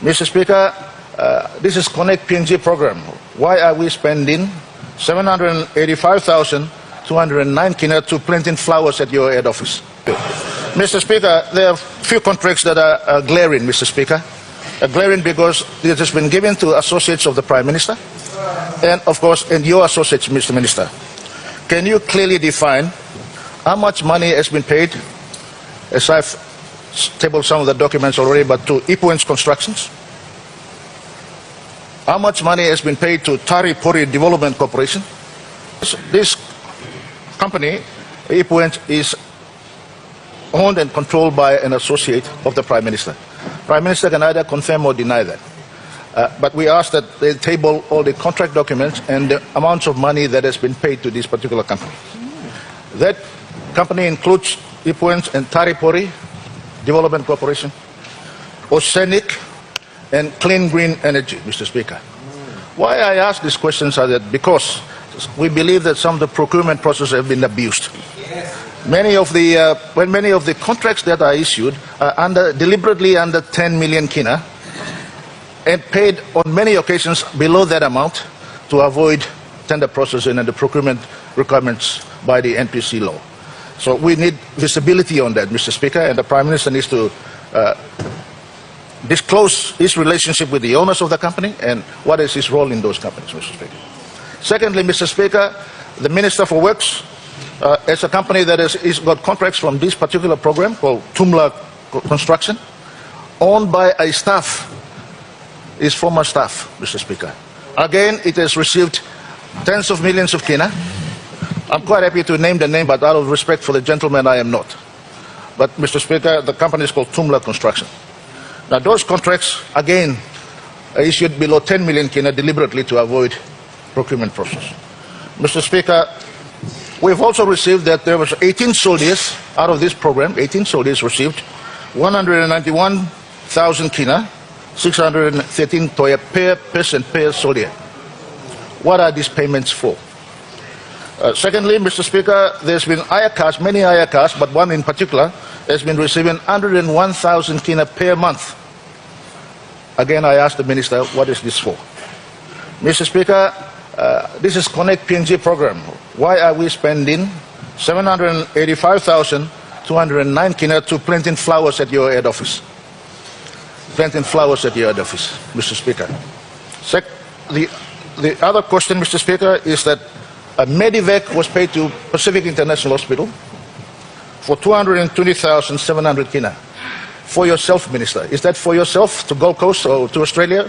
Mr. Speaker, this is Connect PNG program. Why are we spending 785,209 kina to planting flowers at your head office? Mr. Speaker, there are few contracts that are glaring, Mr. Speaker. Glaring because it has been given to associates of the Prime Minister and, of course, and your associates, Mr. Minister. Can you clearly define how much money has been paid, as I've tabled some of the documents already, but to Ipuen's Constructions? How much money has been paid to Tari Pori Development Corporation? This company, Ipuen, is owned and controlled by an associate of the Prime Minister. Prime Minister can either confirm or deny that. But we ask that they table all the contract documents and the amounts of money that has been paid to this particular company. That company includes Ipuen and Tari Pori Development Corporation, Oceanic, and Clean Green Energy, Mr. Speaker. Why I ask these questions are that because we believe that some of the procurement processes have been abused. Many of the contracts that are issued are deliberately under 10 million kina and paid on many occasions below that amount to avoid tender processing and the procurement requirements by the NPC law. So we need visibility on that, Mr. Speaker, and the Prime Minister needs to disclose his relationship with the owners of the company and what is his role in those companies, Mr. Speaker. Secondly, Mr. Speaker, the Minister for Works, as a company that has got contracts from this particular program called Tumla Construction, owned by a staff, his former staff, Mr. Speaker. Again, it has received tens of millions of kina. I'm quite happy to name the name, but out of respect for the gentleman, I am not. But, Mr. Speaker, the company is called Tumla Construction. Now, those contracts, again, are issued below 10 million kina deliberately to avoid procurement process. Mr. Speaker, we've also received that there was 18 soldiers out of this program. 18 soldiers received 191,000 kina, 613 toya per person per soldier. What are these payments for? Secondly, Mr. Speaker, there's been IACAS, many IACAS, but one in particular has been receiving 101,000 kina per month. Again, I ask the Minister, what is this for? Mr. Speaker, this is Connect PNG program. Why are we spending 785,209 kina to planting flowers at your head office? Planting flowers at your head office, Mr. Speaker. The other question, Mr. Speaker, is that a Medivac was paid to Pacific International Hospital for 220,700 kina. For yourself, Minister. Is that for yourself to Gold Coast or to Australia?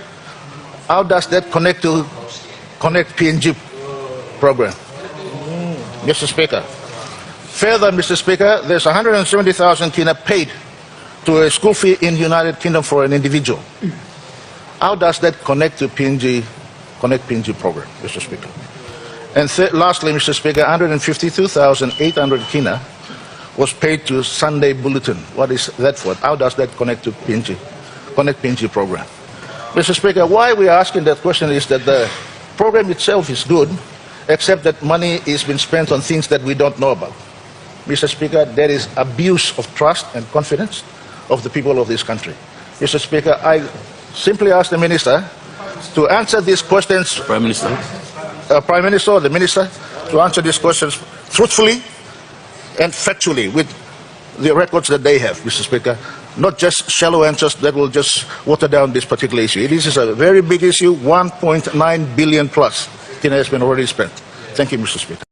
How does that connect to Connect PNG program? Mr. Speaker. Further, Mr. Speaker, there's 170,000 kina paid to a school fee in United Kingdom for an individual. How does that connect to Connect PNG program, Mr. Speaker? And lastly, Mr. Speaker, 152,800 kina was paid to Sunday Bulletin. What is that for? How does that connect to Connect PNG program? Mr. Speaker, why we are asking that question is that the program itself is good, except that money is being spent on things that we don't know about. Mr. Speaker, there is abuse of trust and confidence of the people of this country. Mr. Speaker, I simply ask the Minister to answer these questions. Prime Minister. Prime Minister or the Minister to answer these questions truthfully and factually with the records that they have, Mr. Speaker. Not just shallow answers that will just water down this particular issue. This is a very big issue, 1.9 billion plus kina has been already spent. Thank you, Mr. Speaker.